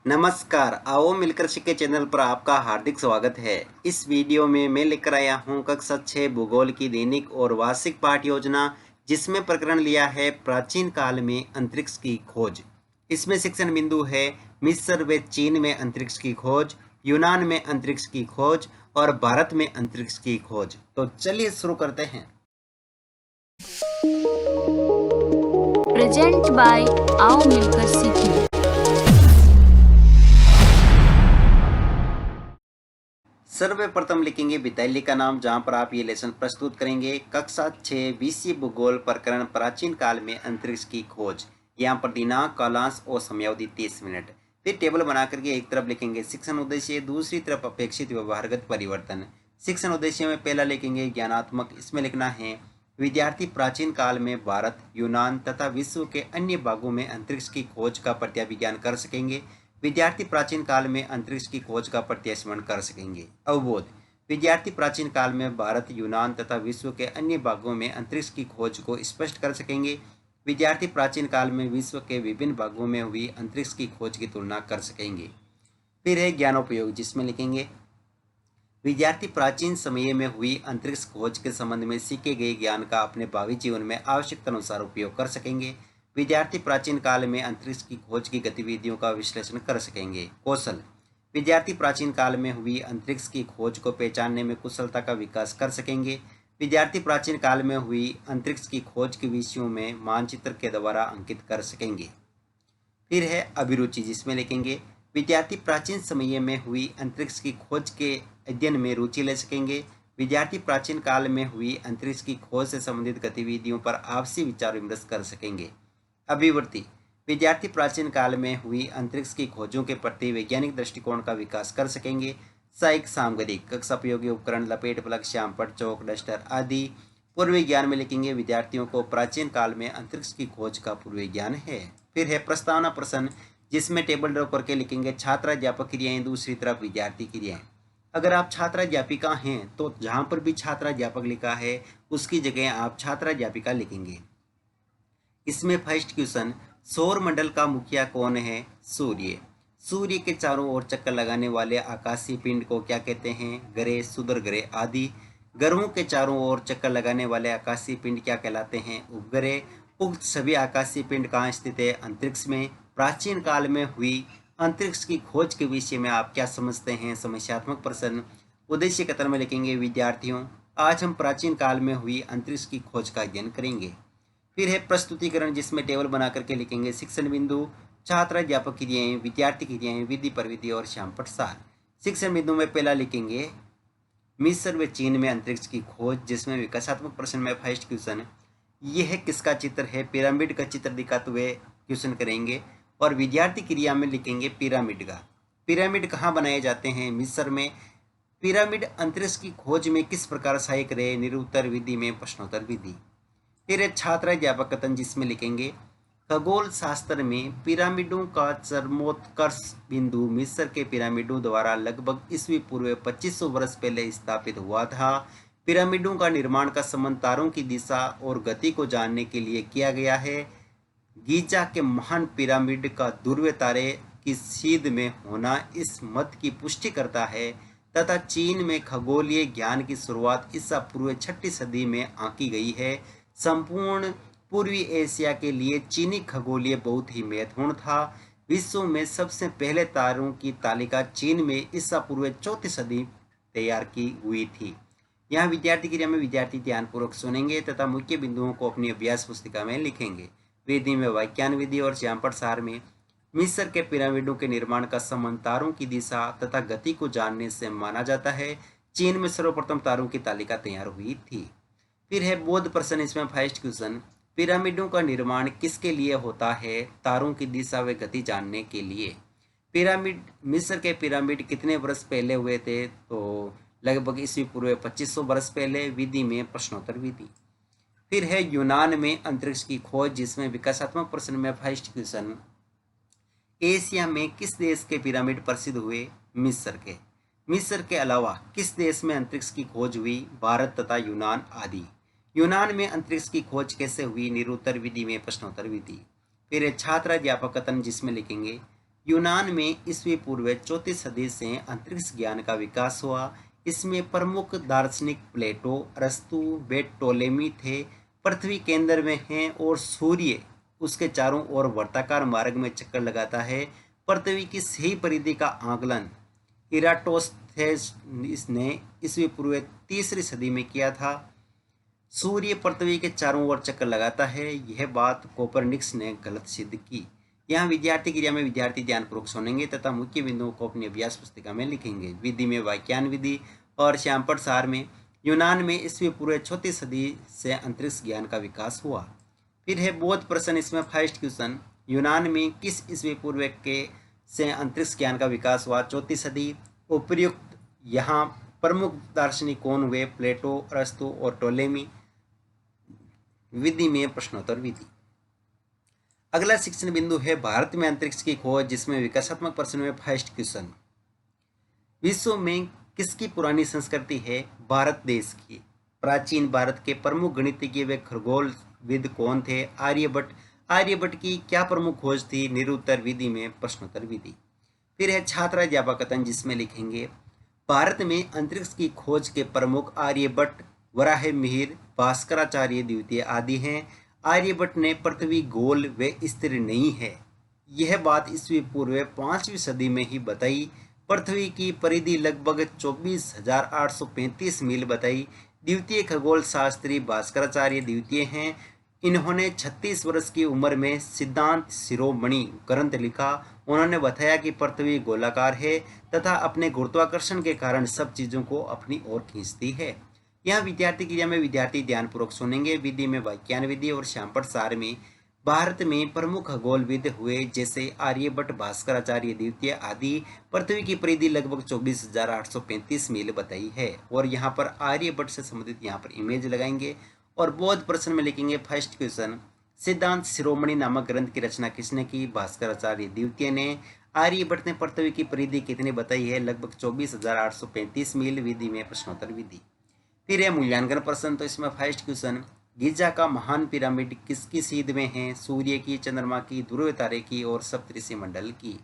नमस्कार, आओ मिलकर सीखे चैनल पर आपका हार्दिक स्वागत है। इस वीडियो में मैं लेकर आया हूं कक्षा 6 भूगोल की दैनिक और वार्षिक पाठ योजना, जिसमें प्रकरण लिया है प्राचीन काल में अंतरिक्ष की खोज। इसमें शिक्षण बिंदु है मिस्र व चीन में अंतरिक्ष की खोज, यूनान में अंतरिक्ष की खोज और भारत में अंतरिक्ष की खोज। तो चलिए शुरू करते हैं। प्रेजेंट बाय आओ मिलकर सीखें। सर्वप्रथम लिखेंगे विद्यालय का नाम, जहां पर आप ये लेसन प्रस्तुत करेंगे। कक्षा 6 विषय भूगोल प्रकरण प्राचीन काल में अंतरिक्ष की खोज। यहाँ पर दिनांक, कालांश और समयावधि 30 मिनट। फिर टेबल बना करके एक तरफ लिखेंगे शिक्षण उद्देश्य, दूसरी तरफ अपेक्षित व्यवहारगत परिवर्तन। शिक्षण उद्देश्य में पहला लिखेंगे ज्ञानात्मक। इसमें लिखना है विद्यार्थी प्राचीन काल में भारत, यूनान तथा विश्व के अन्य भागों में अंतरिक्ष की खोज का प्रत्याभिज्ञान कर सकेंगे। विद्यार्थी प्राचीन काल में अंतरिक्ष की खोज का प्रत्यास्मरण कर सकेंगे। अवबोध, विद्यार्थी प्राचीन काल में भारत, यूनान तथा विश्व के अन्य भागों में अंतरिक्ष की खोज को स्पष्ट कर सकेंगे। विद्यार्थी प्राचीन काल में विश्व के विभिन्न भागों में हुई अंतरिक्ष की खोज की तुलना कर सकेंगे। फिर है ज्ञानोपयोग, जिसमें लिखेंगे विद्यार्थी प्राचीन समय में हुई अंतरिक्ष खोज के संबंध में सीखे गए ज्ञान का अपने भावी जीवन में आवश्यकता अनुसार उपयोग कर सकेंगे। विद्यार्थी प्राचीन काल में अंतरिक्ष की खोज की गतिविधियों का विश्लेषण कर सकेंगे। कौशल, विद्यार्थी प्राचीन काल में हुई अंतरिक्ष की खोज को पहचानने में कुशलता का विकास कर सकेंगे। विद्यार्थी प्राचीन काल में हुई अंतरिक्ष की खोज के विषयों में मानचित्र के द्वारा अंकित कर सकेंगे। फिर है अभिरुचि, जिसमें लिखेंगे विद्यार्थी प्राचीन समय में हुई अंतरिक्ष की खोज के अध्ययन में रुचि ले सकेंगे। विद्यार्थी प्राचीन काल में हुई अंतरिक्ष की खोज से संबंधित गतिविधियों पर आपसी विचार विमर्श कर सकेंगे। अभिवृत्ति, विद्यार्थी प्राचीन काल में हुई अंतरिक्ष की खोजों के प्रति वैज्ञानिक दृष्टिकोण का विकास कर सकेंगे। सहायक सामग्री, कक्षा उपयोगी उपकरण, लपेट प्लग, श्यामपट्ट, चौक, डस्टर आदि। पूर्व ज्ञान में लिखेंगे विद्यार्थियों को प्राचीन काल में अंतरिक्ष की खोज का पूर्व ज्ञान है। फिर है प्रस्तावना प्रश्न, जिसमें टेबल ड्रॉ करके लिखेंगे छात्राध्यापक क्रियाएं, दूसरी तरफ विद्यार्थी क्रियाएं। अगर आप छात्राध्यापिका हैं तो जहां पर भी छात्राध्यापक लिखा है उसकी जगह आप छात्राध्यापिका लिखेंगे। इसमें फर्स्ट क्वेश्चन, सौर मंडल का मुखिया कौन है? सूर्य। सूर्य के चारों ओर चक्कर लगाने वाले आकाशीय पिंड को क्या कहते हैं? ग्रह, क्षुद्र ग्रह आदि। ग्रहों के चारों ओर चक्कर लगाने वाले आकाशीय पिंड क्या कहलाते हैं? उपग्रह। उक्त सभी आकाशीय पिंड कहाँ स्थित है? अंतरिक्ष में। प्राचीन काल में हुई अंतरिक्ष की खोज के विषय में आप क्या समझते हैं? समस्यात्मक प्रश्न। उद्देश्य कथन में लिखेंगे विद्यार्थियों, आज हम प्राचीन काल में हुई अंतरिक्ष की खोज का अध्ययन करेंगे। फिर है प्रस्तुतिकरण, जिसमें टेबल बना करके लिखेंगे शिक्षण बिंदु, छात्राध्यापक क्रियाएं, विद्यार्थी क्रियाएं, विधि प्रविधि और श्यामपट्ट सार। शिक्षण बिंदु में पहला लिखेंगे मिस्र व चीन में अंतरिक्ष की खोज, जिसमें विकासात्मक प्रश्न में फर्स्ट क्वेश्चन, यह किसका चित्र है? पिरामिड का चित्र दिखाते हुए क्वेश्चन करेंगे। और विद्यार्थी क्रिया में लिखेंगे पिरामिड का। पिरामिड कहाँ बनाए जाते हैं? मिस्र में। पिरामिड अंतरिक्ष की खोज में किस प्रकार सहायक रहे? निरुत्तर विधि में प्रश्नोत्तर विधि। फिर छात्राध्यापक कथन, जिसमें लिखेंगे खगोल शास्त्र में पिरामिडों का चरमोत्कर्ष बिंदु मिस्र के पिरामिडों द्वारा लगभग ईस्वी पूर्व 2500 वर्ष पहले स्थापित हुआ था। पिरामिडों का निर्माण का संबंध तारों की दिशा और गति को जानने के लिए किया गया है। गीजा के महान पिरामिड का ध्रुव तारे की सीध में होना इस मत की पुष्टि करता है तथा चीन में खगोलीय ज्ञान की शुरुआत ईसा पूर्व 6वीं सदी में आंकी गई है। संपूर्ण पूर्वी एशिया के लिए चीनी खगोलीय बहुत ही महत्वपूर्ण था। विश्व में सबसे पहले तारों की तालिका चीन में ईसा पूर्व 4वीं सदी तैयार की हुई थी। यहाँ विद्यार्थी क्रिया में विद्यार्थी ध्यानपूर्वक सुनेंगे तथा मुख्य बिंदुओं को अपनी अभ्यास पुस्तिका में लिखेंगे। विधि में व्याख्यान विधि और श्यामपट्ट सार में मिस्र के पिरामिडों के निर्माण का संबंध तारों की दिशा तथा गति को जानने से माना जाता है। चीन में सर्वप्रथम तारों की तालिका तैयार हुई थी। फिर है बोध प्रश्न, इसमें फर्स्ट क्वेश्चन, पिरामिडों का निर्माण किसके लिए होता है? तारों की दिशा व गति जानने के लिए। पिरामिड, मिस्र के पिरामिड कितने वर्ष पहले हुए थे? तो लगभग ईस्वी पूर्व 2500 वर्ष पहले। विधि में प्रश्नोत्तर विधि। फिर है यूनान में अंतरिक्ष की खोज, जिसमें विकासात्मक प्रश्न में फर्स्ट क्वेश्चन, एशिया में किस देश के पिरामिड प्रसिद्ध हुए? मिस्र के। मिस्र के अलावा किस देश में अंतरिक्ष की खोज हुई? भारत तथा यूनान आदि। यूनान में अंतरिक्ष की खोज कैसे हुई? निरुत्तर विधि में प्रश्नोत्तर विधि। फिर छात्राध्यापक कथन, जिसमें लिखेंगे यूनान में ईस्वी पूर्व 34 सदी से अंतरिक्ष ज्ञान का विकास हुआ। इसमें प्रमुख दार्शनिक प्लेटो, अरस्तु व टोलेमी थे। पृथ्वी केंद्र में है और सूर्य उसके चारों ओर वर्ताकार मार्ग में चक्कर लगाता है। पृथ्वी की सही परिधि का आकलन इराटोस्थेनेस ने ईस्वी पूर्व तीसरी सदी में किया था। सूर्य पृथ्वी के चारों ओर चक्कर लगाता है, यह बात कोपरनिकस ने गलत सिद्ध की। यहाँ विद्यार्थी क्रिया में विद्यार्थी ध्यानपूर्वक सुनेंगे तथा मुख्य बिंदुओं को अपनी अभ्यास पुस्तिका में लिखेंगे। विधि में वाक्यान विधि और श्यामपट सार में यूनान में ईस्वी पूर्व 34 सदी से अंतरिक्ष ज्ञान का विकास हुआ। फिर है बोध प्रश्न, इसमें फर्स्ट क्वेश्चन, यूनान में किस ईस्वी पूर्व के से अंतरिक्ष ज्ञान का विकास हुआ? 34 सदी। उपयुक्त यहाँ प्रमुख दार्शनिक कौन हुए? प्लेटो, अरस्तु और टोलेमी। विधि में प्रश्नोत्तर विधि। अगला शिक्षण बिंदु है भारत में अंतरिक्ष की खोज, जिसमें विकासात्मक प्रश्न में फर्स्ट क्वेश्चन, विश्व में किसकी पुरानी संस्कृति है? भारत देश की। प्राचीन भारत के प्रमुख गणितज्ञ व खगोलविद कौन थे? आर्यभट्ट। आर्यभट्ट की क्या प्रमुख खोज थी? निरुत्तर। विधि में प्रश्नोत्तर विधि। फिर है छात्राध्यापक कथन, जिसमें लिखेंगे भारत में अंतरिक्ष की खोज के प्रमुख आर्यभट्ट, वराहमिहिर, भास्कराचार्य द्वितीय आदि हैं। आर्यभट्ट ने पृथ्वी गोल व स्थिर नहीं है, यह बात ईस्वी पूर्व 5वीं सदी में ही बताई। पृथ्वी की परिधि लगभग 24,835 मील बताई। द्वितीय खगोल शास्त्री भास्कराचार्य द्वितीय हैं। इन्होंने 36 वर्ष की उम्र में सिद्धांत शिरोमणि ग्रंथ लिखा। उन्होंने बताया कि पृथ्वी गोलाकार है तथा अपने गुरुत्वाकर्षण के कारण सब चीजों को अपनी ओर खींचती है। यहाँ विद्यार्थी क्रिया में विद्यार्थी ध्यानपूर्वक सुनेंगे। विधि में वाक्यान विधि और श्यामपट सार में भारत में प्रमुख खगोलविद हुए जैसे आर्यभट्ट, भास्कराचार्य द्वितीय आदि। पृथ्वी की परिधि लगभग 24,835 मील बताई है। और यहाँ पर आर्यभट्ट से संबंधित यहाँ पर इमेज लगाएंगे। और बोध प्रश्न में लिखेंगे फर्स्ट क्वेश्चन, सिद्धांत शिरोमणि नामक ग्रंथ की रचना किसने की? भास्कराचार्य द्वितीय ने। आर्यभट्ट ने पृथ्वी की परिधि कितनी बताई है? लगभग 24,835 मील। विधि में प्रश्नोत्तर विधि। फिर है मूल्यांकन प्रश्न, तो इसमें फर्स्ट क्वेश्चन, गिजा का महान पिरामिड किसकी सीध में है? सूर्य की, चंद्रमा की, ध्रुव तारे की और सप्तऋषि मंडल की।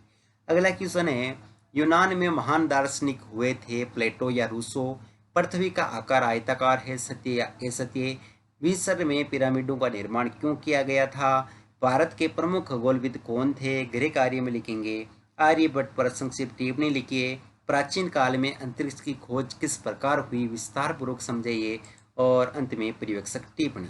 अगला क्वेश्चन है, यूनान में महान दार्शनिक हुए थे? प्लेटो या रूसो। पृथ्वी का आकार आयताकार है, सत्य या असत्य? मिस्र में पिरामिडों का निर्माण क्यों किया गया था? भारत के प्रमुख खगोलविद कौन थे? गृह कार्य में लिखेंगे आर्यभट्ट पर संक्षिप्त टिप्पणी लिखिए। प्राचीन काल में अंतरिक्ष की खोज किस प्रकार हुई? विस्तार पूर्वक समझाइए। और अंत में पर्यवेक्षक टिप्पणी।